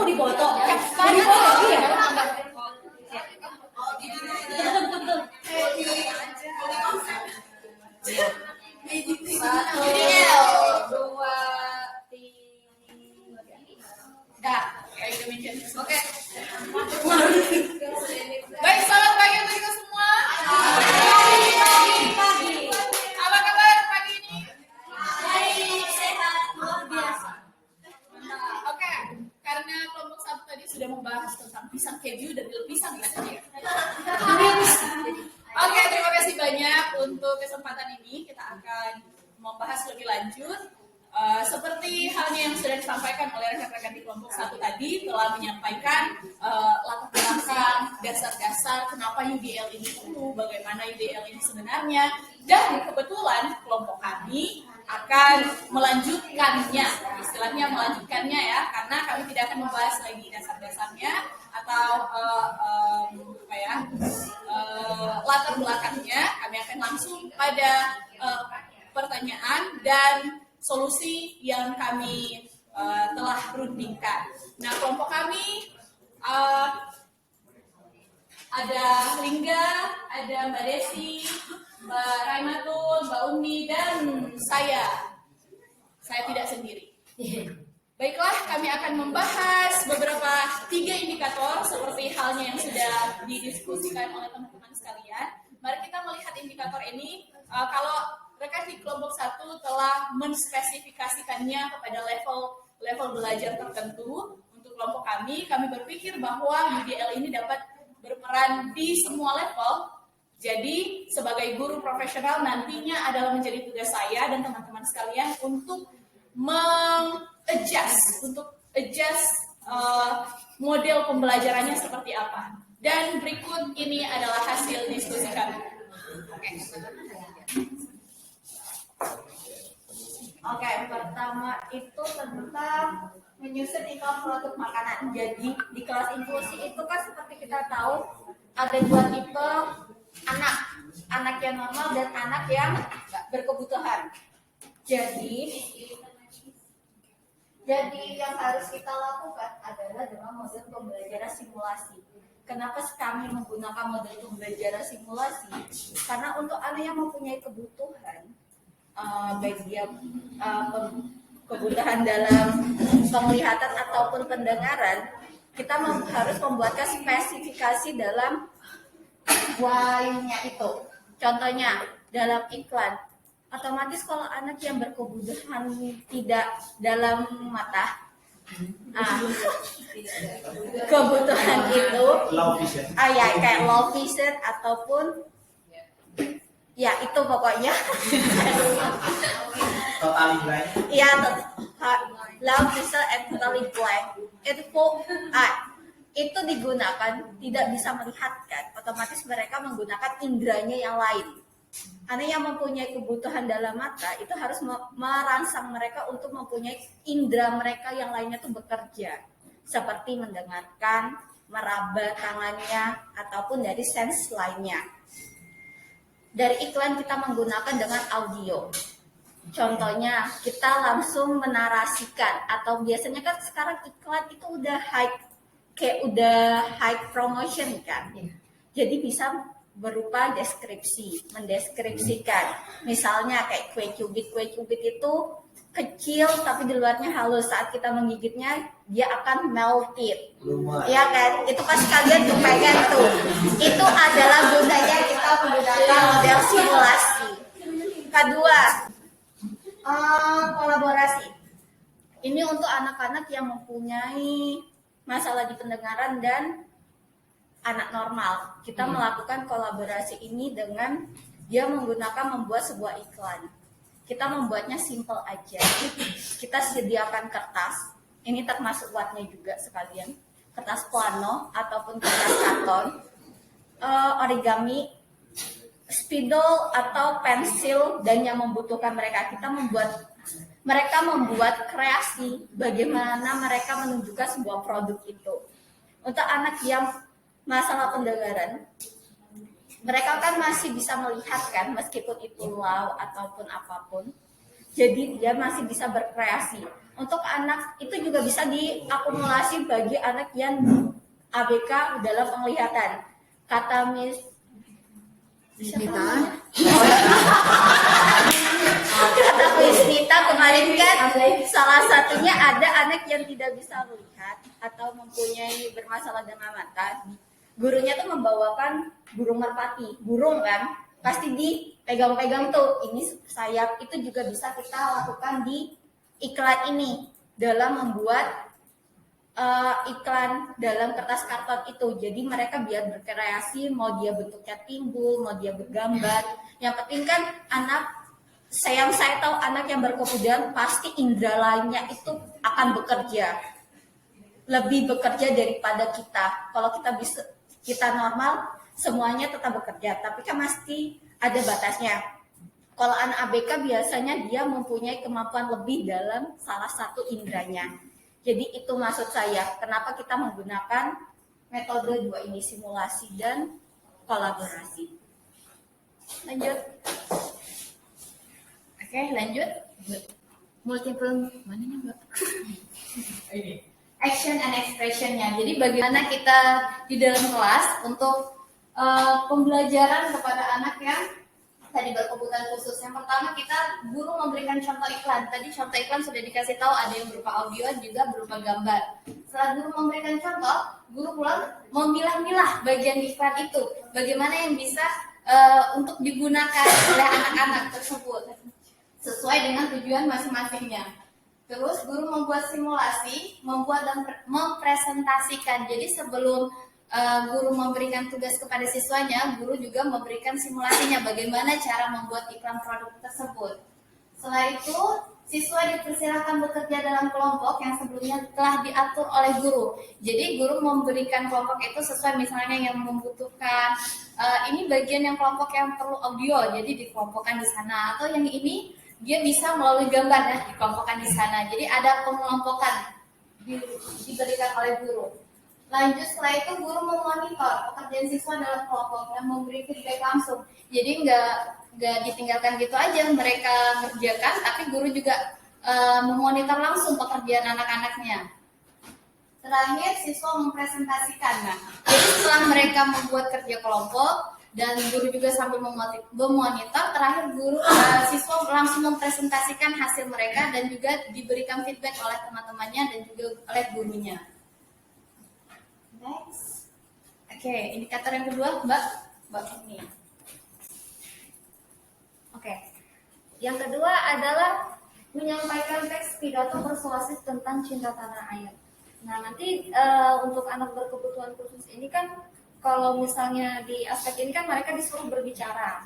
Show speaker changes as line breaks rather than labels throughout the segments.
dipoto. Iya. Betul. Satu, dua, tiga.
Oke. Baik, selamat pagi untuk kita semua.
Pagi.
Apa kabar pagi ini?
Baik, sehat, luar biasa.
Oke, karena kelompok satu tadi sudah membahas tentang pisang keju dan pisang ya. Oke, terima kasih banyak untuk kesempatan ini. Kita akan membahas lebih lanjut. Seperti halnya yang sudah disampaikan oleh rekan-rekan di kelompok satu tadi, telah menyampaikan latar belakang, dasar-dasar kenapa UDL ini perlu, bagaimana UDL ini sebenarnya, dan kebetulan kelompok kami akan melanjutkannya, istilahnya melanjutkannya ya, karena kami tidak akan membahas lagi dasar-dasarnya atau latar belakangnya. Kami akan langsung pada pertanyaan dan solusi yang kami telah rundingkan. Nah, kelompok kami ada Lingga, ada Mbak Desi, Mbak Raimatul, Mbak Umi, dan saya. Saya tidak sendiri. Baiklah, kami akan membahas beberapa 3 indikator seperti halnya yang sudah didiskusikan oleh teman-teman sekalian. Mari kita melihat indikator ini. Kalau rekan di kelompok 1 telah menspesifikasikannya kepada level belajar tertentu. Untuk kelompok kami berpikir bahwa UDL ini dapat berperan di semua level. Jadi sebagai guru profesional nantinya adalah menjadi tugas saya dan teman-teman sekalian untuk adjust model pembelajarannya seperti apa. Dan berikut ini adalah hasil diskusi kami. Oke, pertama itu tentang menyusun iklan produk makanan. Jadi di kelas inklusi itu kan seperti kita tahu ada 2 tipe anak yang normal dan anak yang berkebutuhan. Jadi yang harus kita lakukan adalah dengan model pembelajaran simulasi. Kenapa kami menggunakan model pembelajaran simulasi? Karena untuk anak yang mempunyai kebutuhan, baik dia kebutuhan dalam penglihatan ataupun pendengaran, kita harus membuatkan spesifikasi dalam why-nya itu. Contohnya dalam iklan, otomatis kalau anak yang berkebutuhan tidak dalam mata, kebutuhan itu kayak low vision ataupun ya itu pokoknya
totally blind.
Ya, low vision and totally blind. Itu digunakan tidak bisa melihat kan, otomatis mereka menggunakan indranya yang lain. Anak yang mempunyai kebutuhan dalam mata itu harus merangsang mereka untuk mempunyai indera mereka yang lainnya itu bekerja, seperti mendengarkan, meraba tangannya, ataupun dari sense lainnya. Dari iklan kita menggunakan dengan audio. Contohnya kita langsung menarasikan, atau biasanya kan sekarang iklan itu udah high promotion kan. Jadi bisa berupa deskripsi, mendeskripsikan. Misalnya kayak kue cubit itu kecil tapi di luarnya halus. Saat kita menggigitnya dia akan melted. Ya kan? Itu pas kalian kepengen tuh. Itu adalah gunanya kita menggunakan model simulasi. Kedua, kolaborasi. Ini untuk anak-anak yang mempunyai masalah di pendengaran dan anak normal. Kita melakukan kolaborasi ini dengan dia membuat sebuah iklan. Kita membuatnya simple aja. Kita sediakan kertas. Ini termasuk wattnya juga sekalian. Kertas plano ataupun kertas karton, origami, spidol atau pensil, dan yang membutuhkan mereka. Mereka membuat kreasi bagaimana mereka menunjukkan sebuah produk itu. Untuk anak yang masalah pendengaran, mereka kan masih bisa melihat kan, meskipun itu low ataupun apapun. Jadi dia masih bisa berkreasi. Untuk anak itu juga bisa diakumulasi bagi anak yang ABK dalam penglihatan. Kata Miss kata Miss Nita kemarin kan salah satunya ada anak yang tidak bisa melihat atau mempunyai bermasalah dengan mata. Gurunya tuh membawakan burung merpati, burung kan, pasti dipegang-pegang tuh. Ini sayap, itu juga bisa kita lakukan di iklan ini dalam membuat iklan dalam kertas karton itu. Jadi mereka biar berkreasi, mau dia bentuknya timbul, mau dia bergambar. Yang penting kan saya tahu anak yang berkebutuhan pasti indera lainnya itu akan bekerja. Lebih bekerja daripada kita. Kalau kita normal, semuanya tetap bekerja. Tapi kan pasti ada batasnya. Kalau anak ABK biasanya dia mempunyai kemampuan lebih dalam salah satu inderanya. Jadi itu maksud saya, kenapa kita menggunakan metode dua ini, simulasi dan kolaborasi. Lanjut.
Oke, lanjut. Multiple mananya Mbak? Action and expression-nya. Jadi bagaimana kita di dalam kelas untuk pembelajaran kepada anak yang tadi berkebutuhan khusus. Yang pertama kita guru memberikan contoh iklan. Tadi contoh iklan sudah dikasih tahu, ada yang berupa audio juga berupa gambar. Setelah guru memberikan contoh, guru pulang memilah-milah bagian iklan itu. Bagaimana yang bisa untuk digunakan oleh anak-anak tersebut sesuai dengan tujuan masing-masingnya. Terus guru membuat simulasi, membuat dan mempresentasikan. Jadi sebelum guru memberikan tugas kepada siswanya, guru juga memberikan simulasinya bagaimana cara membuat iklan produk tersebut. Setelah itu, siswa dipersilakan bekerja dalam kelompok yang sebelumnya telah diatur oleh guru. Jadi guru memberikan kelompok itu sesuai misalnya yang membutuhkan ini bagian yang kelompok yang perlu audio, jadi dikelompokkan di sana. Atau yang ini dia bisa melalui gambar ya, dikelompokkan di sana. Jadi ada pengelompokan diberikan oleh guru. Lanjut setelah itu guru memonitor pekerjaan siswa dalam kelompok yang memberi feedback langsung. Jadi nggak ditinggalkan gitu aja mereka kerjakan, tapi guru juga memonitor langsung pekerjaan anak-anaknya. Terakhir siswa mempresentasikan. Nah, jadi setelah mereka membuat kerja kelompok dan guru juga sambil memonitor, terakhir guru siswa langsung mempresentasikan hasil mereka dan juga diberikan feedback oleh teman-temannya dan juga oleh gurunya. Next. Oke, indikator yang kedua, Mbak ini.
Oke. Yang kedua adalah menyampaikan teks pidato persuasif tentang cinta tanah air. Nah, nanti untuk anak berkebutuhan khusus ini kan kalau misalnya di aspek ini kan mereka disuruh berbicara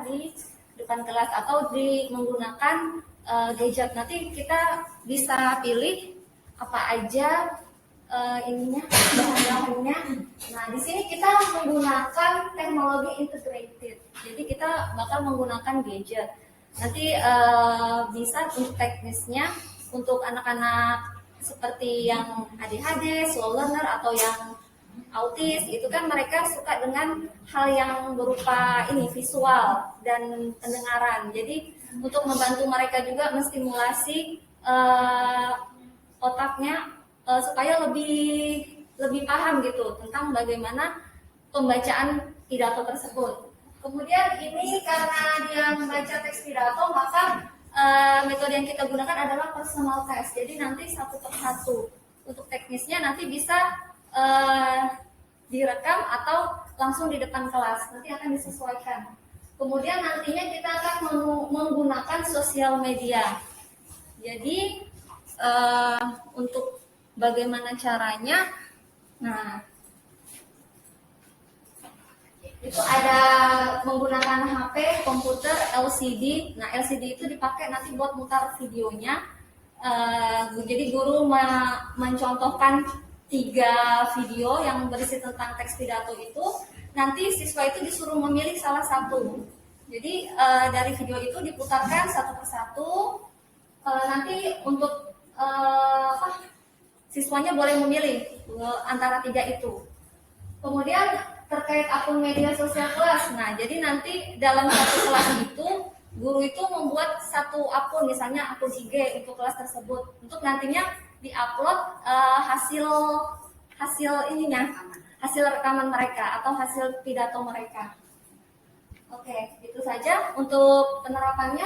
di depan kelas atau menggunakan gadget. Nanti kita bisa pilih apa aja bahan-bahannya. Nah, di sini kita menggunakan teknologi integrated. Jadi kita bakal menggunakan gadget. Nanti bisa untuk teknisnya untuk anak-anak seperti yang ADHD, slow learner atau yang autis, itu kan mereka suka dengan hal yang berupa visual dan pendengaran. Jadi untuk membantu mereka juga menstimulasi otaknya supaya lebih paham gitu tentang bagaimana pembacaan pidato tersebut. Kemudian ini karena dia membaca teks pidato, maka metode yang kita gunakan adalah personal test. Jadi nanti satu persatu. Untuk teknisnya nanti bisa direkam atau langsung di depan kelas. Nanti akan disesuaikan. Kemudian nantinya kita akan menggunakan sosial media. Jadi untuk bagaimana caranya? Nah, itu ada menggunakan HP, komputer, LCD. Nah, LCD itu dipakai nanti buat mutar videonya. Jadi guru mencontohkan 3 video yang berisi tentang teks pidato itu. Nanti siswa itu disuruh memilih salah satu. Jadi dari video itu diputarkan satu persatu. Nanti untuk siswanya boleh memilih antara 3 itu. Kemudian terkait akun media sosial kelas. Nah, jadi nanti dalam satu kelas itu guru itu membuat satu akun, misalnya akun IG untuk kelas tersebut, untuk nantinya diupload hasil ininya, hasil rekaman mereka atau hasil pidato mereka. Oke, itu saja untuk penerapannya.